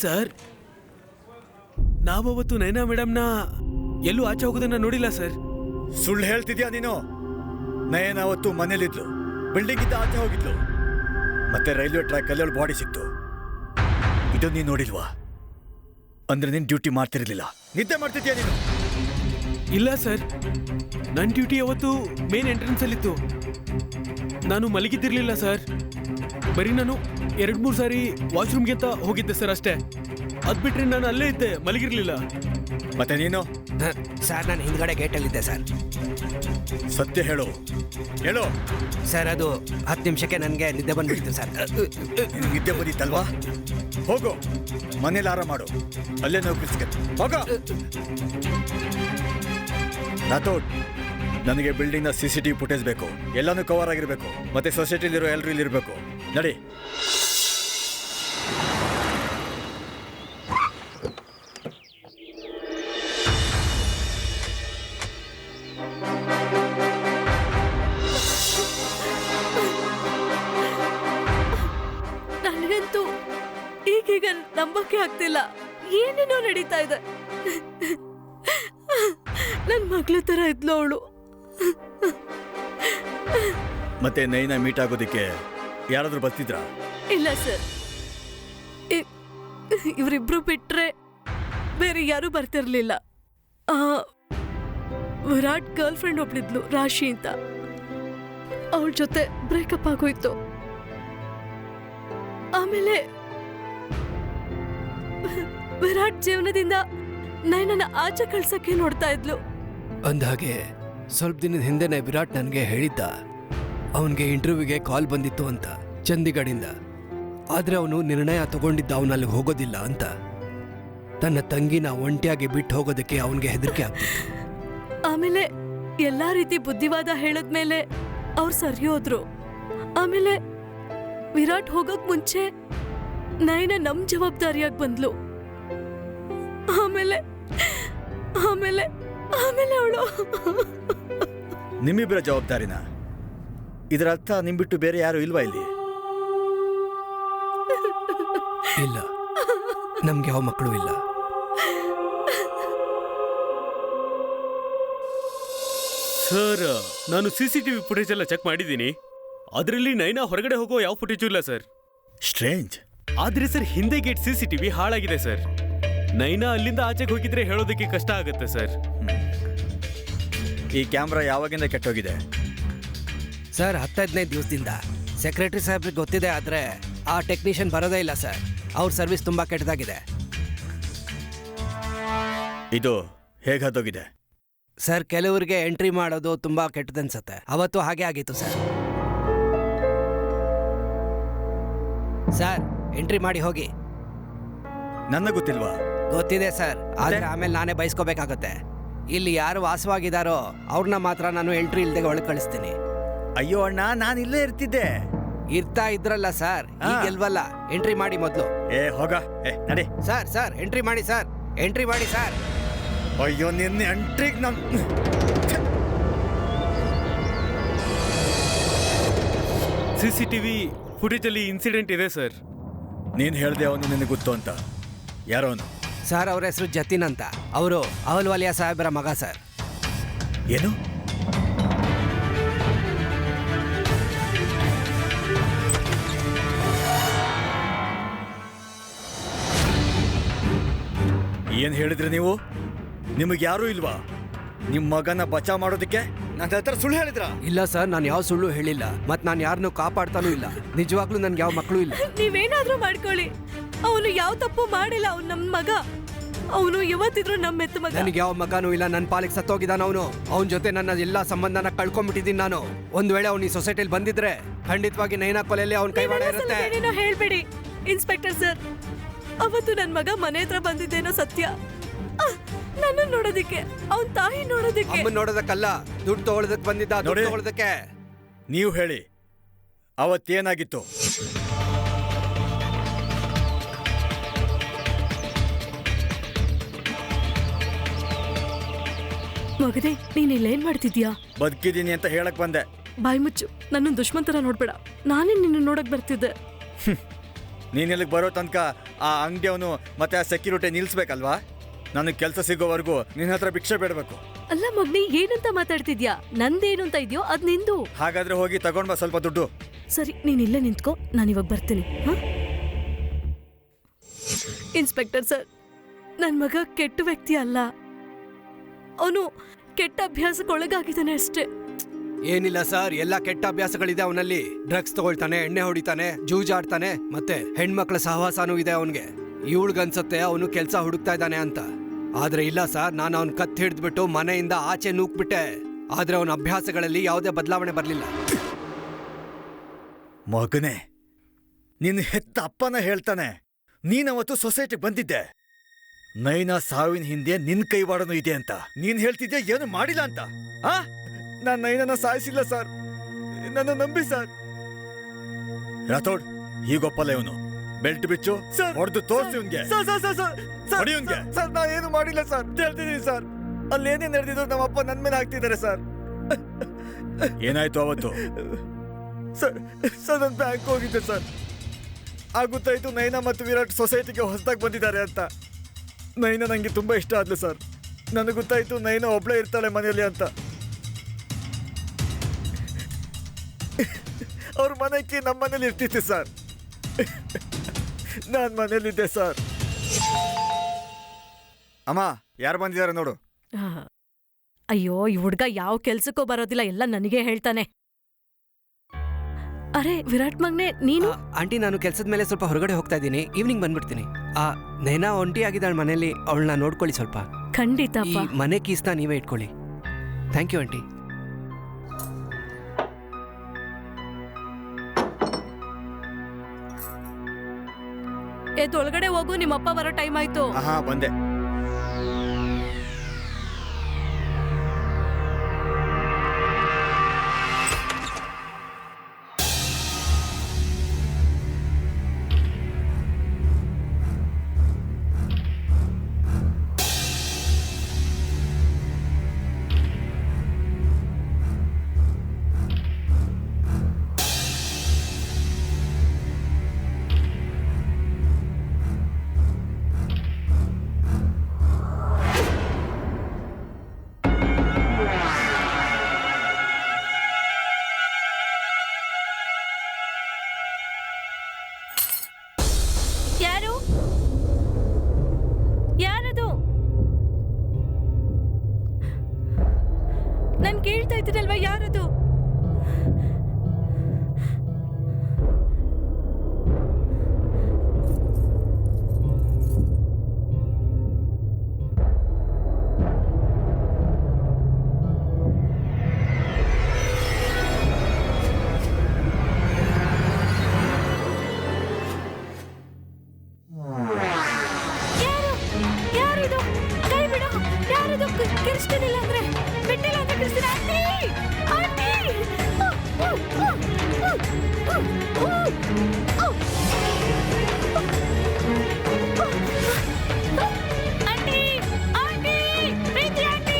Sir, ನಾವವತ್ತು Naina ಮೇಡಮ್ನ ಎಲ್ಲೂ ಆಚೆ ಹೋಗೋದನ್ನ ನೋಡಿಲ್ಲ ಸರ್. ಸುಳ್ಳು ಹೇಳ್ತಿದ್ಯಾ ನೀನು? ನಯನ ಅವತ್ತು ಮನೇಲಿದ್ಲು, ಬಿಲ್ಡಿಂಗ್ ಇದ್ದ ಆಚೆ ಹೋಗಿದ್ಲು. ಮತ್ತೆ ರೈಲ್ವೆ ಟ್ರ್ಯಾಕ್ ಅಲ್ಲಿ ಅವಳು ಬಾಡಿ ಸಿಕ್ತು. ಇದು ನೀನು ನೋಡಿಲ್ವಾ? ಅಂದ್ರೆ ನೀನು ಡ್ಯೂಟಿ ಮಾಡ್ತಿರ್ಲಿಲ್ಲ, ನಿದ್ದೆ ಮಾಡ್ತಿದ್ಯಾ ನೀನು? ಇಲ್ಲ ಸರ್, ನನ್ನ ಡ್ಯೂಟಿ ಅವತ್ತು ಮೇನ್ ಎಂಟ್ರೆನ್ಸ್ ಅಲ್ಲಿತ್ತು. ನಾನು ಮಲಗಿದ್ದಿರ್ಲಿಲ್ಲ ಸರ್. ಬರೀ ನಾನು 2-3 ಸಾರಿ ವಾಶ್ರೂಮ್ಗೆ ಅಂತ ಹೋಗಿದ್ದೆ ಸರ್ ಅಷ್ಟೇ. ಅದ್ ಬಿಟ್ರೆ ನಾನು ಅಲ್ಲೇ ಇದ್ದೆ, ಮಲಗಿರ್ಲಿಲ್ಲ. ಮತ್ತೆ ನೀನು? ಸರ್, ನಾನು ಹಿಂದ್ಗಡೆ ಗೇಟಲ್ಲಿದ್ದೆ ಸರ್. ಸತ್ಯ ಹೇಳು, ಹೇಳು. ಸರ್, ಅದು 10 ನಿಮಿಷಕ್ಕೆ ನನಗೆ ನಿದ್ದೆ ಬಂದ್ಬಿಡ್ತು ಸರ್. ನಿದ್ದೆ ಬಂದಿತ್ತಲ್ವಾ? ಹೋಗು, ಮನೇಲಿ ಆರಾಮ ಮಾಡು, ಅಲ್ಲೇ ನೌಕರಿ ಸಿಗತ್ತೆ. ಹೋಗ ರಾಥೋಡ್, ನನಗೆ ಬಿಲ್ಡಿಂಗ್ನ CCTV ಫುಟೇಜ್ ಬೇಕು. ಎಲ್ಲಾನು ಕವರ್ ಆಗಿರ್ಬೇಕು. ಮತ್ತೆ ಸೊಸೈಟಿಲಿರೋ ಎಲ್ಲರೂ ಇಲ್ಲಿರ್ಬೇಕು. ನಡಿ. ನನಗಂತೂ ಈಗೀಗ ನಂಬಕ್ಕೆ ಆಗ್ತಿಲ್ಲ. ಏನೇನೋ ನಡೀತಾ ಇದೆ. ನನ್ ಮಗಳ ತರ ಇದ್ಲು ಅವಳು. ಮತ್ತೆ ನೈನಾ ಮೀಟ್ ಆಗೋದಕ್ಕೆ ಯಾರಾದ್ರೂ ಬರ್ತಿದ್ರಾ? ಇಲ್ಲ ಸರ್, ಇವರಿಬ್ರು ಬಿಟ್ರೆ ಬೇರೆ ಯಾರು ಬರ್ತಿರ್ಲಿಲ್ಲ. ವಿರಾಟ್ ಗರ್ಲ್ ಫ್ರೆಂಡ್ ಒಬ್ಳಿದ್ಲು, ರಾಶಿ ಅಂತ. ಅವಳ ಜೊತೆ ಬ್ರೇಕಪ್ ಆಗೋಯ್ತು. ಆಮೇಲೆ ವಿರಾಟ್ ಜೀವನದಿಂದ ನೈನನ್ನ ಆಚೆ ಕಳ್ಸಕ್ಕೆ ನೋಡ್ತಾ ಇದ್ಲು. ಅಂದಹಾಗೆ ಸ್ವಲ್ಪ ದಿನದ ಹಿಂದೆನೆ ವಿರಾಟ್ ನನಗೆ ಹೇಳಿದ್ದ, ಅವನಿಗೆ ಇಂಟರ್ವ್ಯೂಗೆ ಕಾಲ್ ಬಂದಿತ್ತು ಅಂತ ಚಂಡೀಗಢಿಂದ. ಆದ್ರೆ ಅವನು ನಿರ್ಣಯ ತಗೊಂಡಿದ್ದ ಅವನು ಅಲ್ಲಿಗೆ ಹೋಗೋದಿಲ್ಲ ಅಂತ. ತನ್ನ ತಂಗಿನ ಒಂಟಿಯಾಗಿ ಬಿಟ್ಟು ಹೋಗೋದಕ್ಕೆ ಅವನಿಗೆ ಹೆದರಿಕೆ ಆಗ್ತಿತ್ತು. ಆಮೇಲೆ ಎಲ್ಲಾ ರೀತಿ ಬುದ್ಧಿವಾದ ಹೇಳದ್ಮೇಲೆ ಅವ್ರು ಸರಿ ಹೋದ್ರು. ಆಮೇಲೆ ವಿರಾಟ್ ಹೋಗೋಕ್ ಮುಂಚೆ ನೈನ ನಮ್ ಜವಾಬ್ದಾರಿಯಾಗಿ ಬಂದ್ಲು. ಆಮೇಲೆ ಆಮೇಲೆ ಆಮೇಲೆ ಅವಳು ನಿಮ್ಮಿಬ್ಬರ ಜವಾಬ್ದಾರಿನ? ಇದರ ಅರ್ಥ ನಿಮ್ ಬಿಟ್ಟು ಬೇರೆ ಯಾರು ಇಲ್ವಾ ಇಲ್ಲಿ? ಇಲ್ಲ, ನಮ್ಗೆ ಯಾವ ಮಕ್ಕಳು ಇಲ್ಲ. ಸರ್, ನಾನು CCTV ಫುಟೇಜ್ ಎಲ್ಲ ಚೆಕ್ ಮಾಡಿದ್ದೀನಿ. ಅದರಲ್ಲಿ ನೈನಾ ಹೊರಗಡೆ ಹೋಗೋ ಯಾವ ಫುಟೇಜು ಇಲ್ಲ ಸರ್. ಸ್ಟ್ರೇಂಜ್. ಆದ್ರೆ ಸರ್, ಹಿಂದೆ ಗೇಟ್ CCTV ಹಾಳಾಗಿದೆ ಸರ್. ನೈನಾ ಅಲ್ಲಿಂದ ಆಚೆಗೆ ಹೋಗಿದ್ರೆ ಹೇಳೋದಕ್ಕೆ ಕಷ್ಟ ಆಗುತ್ತೆ ಸರ್. ಈ ಕ್ಯಾಮ್ರಾ ಯಾವಾಗಿಂದ ಕೆಟ್ಟೋಗಿದೆ? ಸರ್, 10-15 ದಿವಸದಿಂದ. ಸೆಕ್ರೆಟರಿ ಸಾಹೇಬ್ರಿಗೆ ಗೊತ್ತಿದೆ, ಆದ್ರೆ ಆ ಟೆಕ್ನಿಷಿಯನ್ ಬರೋದೇ ಇಲ್ಲ ಸರ್. ಅವ್ರ ಸರ್ವಿಸ್ ತುಂಬಾ ಕೆಟ್ಟದಾಗಿದೆ. ಇದು ಹೇಗಾದೋಗಿದೆ? ಸರ್, ಕೆಲವರಿಗೆ ಎಂಟ್ರಿ ಮಾಡೋದು ತುಂಬಾ ಕೆಟ್ಟದನ್ಸತ್ತೆ. ಅವತ್ತು ಹಾಗೆ ಆಗಿತ್ತು ಸರ್. ಸರ್, ಎಂಟ್ರಿ ಮಾಡಿ ಹೋಗಿ. ನನ್ನ ಗೊತ್ತಿಲ್ವಾ? ಗೊತ್ತಿದೆ ಸರ್, ಆದ್ರೆ ಆಮೇಲೆ ನಾನೇ ಬಯಸ್ಕೋಬೇಕಾಗತ್ತೆ. ಇಲ್ಲಿ ಯಾರು ವಾಸವಾಗಿದ್ದಾರೋ ಅವ್ರನ್ನ ಮಾತ್ರ ನಾನು ಎಂಟ್ರಿ ಇಲ್ದೆ ಒಳಗೆ ಕಳಿಸ್ತೀನಿ. ಅಯ್ಯೋ ಅಣ್ಣ, ನಾನು ಇಲ್ಲೇ ಇರ್ತಿದ್ದೆ. ಇರ್ತಾ ಇದ್ರಲ್ಲ ಸರ್, ಈಗ ಇಲ್ವಲ್ಲ. ಎಂಟ್ರಿ ಮಾಡಿ ಮೊದಲು. ಹೋಗ, ನಡಿ. ಸರ್, ಎಂಟ್ರಿ ಮಾಡಿ ಸರ್, ಎಂಟ್ರಿ ಮಾಡಿ ಸರ್. ಅಯ್ಯೋ, ನಿನ್ನೆ ಎಂಟ್ರಿಗೆ ನಮ್ CCTV ಫುಟೇಜಲ್ಲಿ ಇನ್ಸಿಡೆಂಟ್ ಇದೆ ಸರ್. ನೀನ್ ಹೇಳ್ದೆ ಅವನು ನಿನಗೆ ಗೊತ್ತು ಅಂತ. ಯಾರೋ ಅವನು? ಸರ್, ಅವ್ರ ಹೆಸರು ಜತಿನ್ ಅಂತ. ಅವರು ಅಹಲ್ವಾಲಿಯಾ ಸಾಹೇಬ್ರ ಮಗ ಸರ್. ಏನು? ಏನ್ ಹೇಳಿದ್ರಿ ನೀವು? ನಿಮಗೆ ಯಾರೂ ಇಲ್ವಾ? ನಿಮ್ ಮಗನ ಬಚಾವ್ ಮಾಡೋದಕ್ಕೆ ನನ್ನ ಹತ್ರ ಸುಳ್ಳು ಹೇಳಿದ್ರ? ಇಲ್ಲ ಸರ್, ನಾನು ಯಾವ ಸುಳ್ಳು ಹೇಳಿಲ್ಲ. ಮತ್ ನಾನು ಯಾರನ್ನೂ ಕಾಪಾಡ್ತಾನೂ ಇಲ್ಲ. ನಿಜವಾಗ್ಲೂ ನನ್ಗೆ ಯಾವ ಮಕ್ಕಳು ಇಲ್ಲ. ನೀವೇನಾದ್ರೂ ಮಾಡ್ಕೊಳ್ಳಿ, ಅವನು ಯಾವ ತಪ್ಪು ಮಾಡಿಲ್ಲ. ಅವ್ನು ನಮ್ ಮಗ. ಅವನು ಯಾವತ್ತಿದ್ರು ನಮ್ಮ ಎತ್ತ ಮಗ. ನನಗೆ ಯಾವ ಮಗನೂ ಇಲ್ಲ. ನನ್ನ ಪಾಲಿಗೆ ಸತ್ತೋಗಿದ್ದಾನ ಅವನು. ಅವನ ಜೊತೆ ನನ್ನ ಎಲ್ಲಾ ಸಂಬಂಧನ ಕಳ್ಕೊಂಡ್ಬಿಟ್ಟಿದ್ದೀನಿ ನಾನು. ಒಂದ್ ವೇಳೆ ಅವ್ನು ಈ ಸೊಸೈಟಿಲಿ ಬಂದಿದ್ರೆ ಖಂಡಿತವಾಗಿ ನೈನಾ ಕೊಲೆಯಲ್ಲಿ ಅವನ ಕೈವಾಡ ಇರುತ್ತೆ. ಏನೇನೋ ಹೇಳ್ಬೇಡಿ ಇನ್ಸ್ಪೆಕ್ಟರ್ ಸರ್. ಅವತ್ತು ನನ್ ಮಗ ಮನೆ ಹತ್ರ ಬಂದಿದ್ದೇನೋ ಸತ್ಯ. ನನ್ನ ನೋಡೋದಿಕ್ಕೆ, ಅವನ್ ತಾಯಿ ನೋಡೋದಿಕ್ಕೆ. ಅಮ್ಮನ್ ನೋಡೋದಕ್ಕಲ್ಲ, ದುಡ್ಡು ತಗೊಳ್ಳೋದಕ್ಕೆ ಬಂದಿದ್ದ. ದುಡ್ಡು ತಗೊಳ್ಳೋದಕ್ಕೆ. ನೀವು ಹೇಳಿ, ಅವತ್ತೇನಾಗಿತ್ತು? ಮಗನೇ, ನೀನ್ ಇಲ್ಲೇನ್ ಮಾಡ್ತಿದ್ಯಾ? ಬದುಕಿದೀನಿ ಅಂತ ಹೇಳಕ್ ಬಂದೆ. ಬಾಯ್ ಮುಚ್ಚು. ನನ್ನ ದುಶ್ಮನ್ ತರ ನೋಡ್ಬೇಡ. ನಾನೇ ನಿನ್ನ ನೋಡಕ್ ಬರ್ತಿದ್ದೆ. ನೀನ್ ಇಲ್ಲಿಗೆ ಬರೋ ತನಕ ಆ ಅಂಗಡಿಯವನು ಮತ್ತೆ ಆ ಸೆಕ್ಯೂರಿಟಿ ನಿಲ್ಸ್ಬೇಕಲ್ವಾ? ನನಗೆ ಕೆಲಸ ಸಿಗೋವರೆಗೂ ನಿನ್ನ ಹತ್ರ ಭಿಕ್ಷೆ ಬೇಡಬೇಕು. ಅಲ್ಲ ಮಗ್ನಿ, ಏನಂತ ಮಾತಾಡ್ತಿದ್ಯಾ? ನಂದೇನು ಅಂತ ಇದೆಯೋ ಅದ್ ನಿಂದು. ಹಾಗಾದ್ರೆ ಹೋಗಿ ತಗೊಂಡ್ ಬಾ ಸ್ವಲ್ಪ ದುಡ್ಡು. ಸರಿ, ನೀನ್ ಇಲ್ಲೇ ನಿಂತ್ಕೋ, ನಾನು ಇವಾಗ ಬರ್ತೀನಿ. ಇನ್ಸ್ಪೆಕ್ಟರ್ ಸರ್, ನನ್ ಮಗ ಕೆಟ್ಟ ವ್ಯಕ್ತಿ ಅಲ್ಲ. ಅವನು ಕೆಟ್ಟ ಅಭ್ಯಾಸಕ್ಕೆ ಒಳಗಾಗಿದ್ದಾನೆ ಅಷ್ಟೇ. ಏನಿಲ್ಲ ಸರ್, ಎಲ್ಲ ಕೆಟ್ಟ ಅಭ್ಯಾಸಗಳಿದೆ ಅವನಲ್ಲಿ. ಡ್ರಗ್ಸ್ ತಗೊಳ್ತಾನೆ, ಎಣ್ಣೆ ಹೊಡಿತಾನೆ, ಜೂಜಾಡ್ತಾನೆ, ಮತ್ತೆ ಹೆಣ್ಮಕ್ಳ ಸಹವಾಸನೂ ಇದೆ ಅವನ್ಗೆ. ಇವಳ್ಗನ್ಸತ್ತೆ ಅವನು ಕೆಲಸ ಹುಡುಕ್ತಾ ಇದ್ದಾನೆ ಅಂತ. ಆದ್ರೆ ಇಲ್ಲ ಸರ್, ನಾನು ಅವನ್ ಕತ್ ಹಿಡಿದ್ಬಿಟ್ಟು ಮನೆಯಿಂದ ಆಚೆ ನೂಕ್ಬಿಟ್ಟೆ. ಆದ್ರೆ ಅವನ ಅಭ್ಯಾಸಗಳಲ್ಲಿ ಯಾವುದೇ ಬದಲಾವಣೆ ಬರಲಿಲ್ಲ. ಮಗನೇ, ನಿನ್ನ ಹೆತ್ತ ಅಪ್ಪನ ಹೇಳ್ತಾನೆ, ನೀನವತ್ತು ಸೊಸೈಟಿಗೆ ಬಂದಿದ್ದೆ. ನೈನಾ ಸಾವಿನ ಹಿಂದೆ ನಿನ್ ಕೈವಾಡನೂ ಇದೆ ಅಂತ. ನೀನ್ ಹೇಳ್ತಿದ್ದೆ ಏನು ಮಾಡಿಲ್ಲ ಅಂತ. ನಾನ್ ನೈನನ ಸಾಯಿಸಿಲ್ಲ ಸರ್, ನನ್ನ ನಂಬಿ ಸರ್. ರಾಥೋಡ್, ಈಗೊಪ್ಪಲ್ಲ ಇವನು. ಬೆಲ್ಟ್ ಬಿಚ್ಚು, ಹೊಡೆದು ತೋರ್ಸಿ ಇವ್ನ್ಗೆ. ಹೊಡಿ ಇವ್ನ್ಗೆ. ಸರ್, ನಾ ಏನು ಮಾಡಿಲ್ಲ ಸರ್, ಹೇಳ್ತಿದ್ದೀನಿ ಸರ್. ಅಲ್ಲೇನೇ ನಡೆದಿದ್ರು ನಮ್ಮಪ್ಪ ನನ್ ಮೇಲೆ ಹಾಕ್ತಿದ್ದಾರೆ ಸರ್. ಏನಾಯ್ತು ಅವತ್ತು? ಸರ್, ನಾನು ಬ್ಯಾಂಕ್ ಹೋಗಿದ್ದೆ ಸರ್. ಆಗುತ್ತಾಯ್ತು ನೈನಾ ಮತ್ತು ವಿರಾಟ್ ಸೊಸೈಟಿಗೆ ಹೊಸದಾಗಿ ಬಂದಿದ್ದಾರೆ ಅಂತ. ನೈನಾ ನನಗೆ ತುಂಬ ಇಷ್ಟ ಆದ್ಲು ಸರ್. ನನಗೆ ಗೊತ್ತಾಯ್ತು ನೈನಾ ಒಬ್ಳೇ ಇರ್ತಾಳೆ ಮನೆಯಲ್ಲಿ ಅಂತ. ಅವ್ರ ಮನೆಗೆ ನಮ್ಮ ಮನೇಲಿ ಇರ್ತಿತ್ತು ಸರ್. ನಾನು ಮನೇಲಿದ್ದೆ ಸರ್. ಅಮ್ಮ, ಯಾರು ಬಂದಿದ್ದಾರೆ ನೋಡು. ಅಯ್ಯೋ, ಈ ಹುಡ್ಗ ಯಾವ ಕೆಲ್ಸಕ್ಕೂ ಬರೋದಿಲ್ಲ, ಎಲ್ಲ ನನಗೆ ಹೇಳ್ತಾನೆ. ಅರೆ ವಿರಾಟ್ ಮಗ್ನೆ, ನೀನು? ಆಂಟಿ, ನಾನು ಕೆಲಸದ ಮೇಲೆ ಸ್ವಲ್ಪ ಹೊರಗಡೆ ಹೋಗ್ತಾ ಇದ್ದೀನಿ. ಈವ್ನಿಂಗ್ ಬಂದ್ಬಿಡ್ತೀನಿ. ನೈನಾ ಒಂಟಿ ಆಗಿದ್ದಾಳೆ ಮನೇಲಿ, ಅವಳನ್ನ ನೋಡ್ಕೊಳ್ಳಿ ಸ್ವಲ್ಪ. ಖಂಡಿತ. ಈ ಮನೆ ಕೀಸ್ನ ನೀವೇ ಇಟ್ಕೊಳ್ಳಿ. Thank you aunty. ಒಳಗಡೆ ಹೋಗು, ನಿಮ್ಮಪ್ಪ ಬರೋ ಟೈಮ್ ಆಯ್ತು. ಬಂದೆ. ಯಾರದು? ನಾನು ಕೇಳ್ತಾ ಇದ್ದೀನಲ್ವಾ, ಯಾರದು? ಕ್ರಿಸ್ಟಿನ್ ಇಲ್ಲ ಅಂದ್ರೆ ಬಿಟ್ಟಿಲ್ಲ ಅಂದ್ರೆ ಕ್ರಿಸ್ಟಿನ್ ಆಂಟಿ ಆಂಟಿ ಆಂಟಿ ಪ್ರೀತಿ ಆಂಟಿ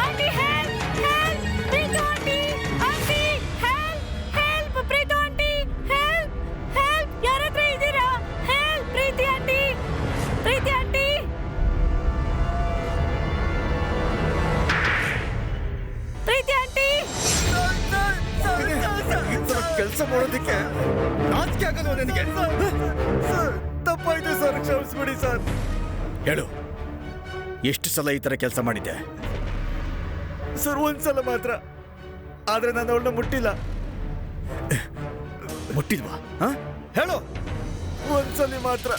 ಆಂಟಿ ಹೆಲ್ಪ್ ಹೆಲ್ಪ್ ಪ್ರೀತಿ ಆಂಟಿ ಆಂಟಿ ಹೆಲ್ಪ್ ಹೆಲ್ಪ್ ಪ್ರೀತಿ ಆಂಟಿ ಹೆಲ್ಪ್ ಹೆಲ್ಪ್ ಯಾರತ್ರ ಇದ್ದೀರಾ? ಹೆಲ್ಪ್ ಪ್ರೀತಿ ಆಂಟಿ ಪ್ರೀತಿ ಆಂಟಿ ಪ್ರೀತಿ ಆಂಟಿ ಕೆಲಸ ಮಾಡೋದಕ್ಕೆ ನಾಚಿಕೆ ಆಗಲ್ವ ನನಗೆ? ತಪ್ಪಾಯ್ತು ಸರ್, ಕ್ಷಮಿಸ್ಬಿಡಿ ಸರ್. ಹೇಳು, ಎಷ್ಟು ಸಲ ಈ ತರ ಕೆಲಸ ಮಾಡಿದ್ದೆ? ಸರ್, ಒಂದ್ಸಲ ಮಾತ್ರ. ಆದ್ರೆ ನಾನು ಅವಳನ್ನ ಮುಟ್ಟಿಲ್ಲ. ಮುಟ್ಟಿಲ್ವಾ? ಹೇಳು, ಒಂದ್ಸಲಿ ಮಾತ್ರ.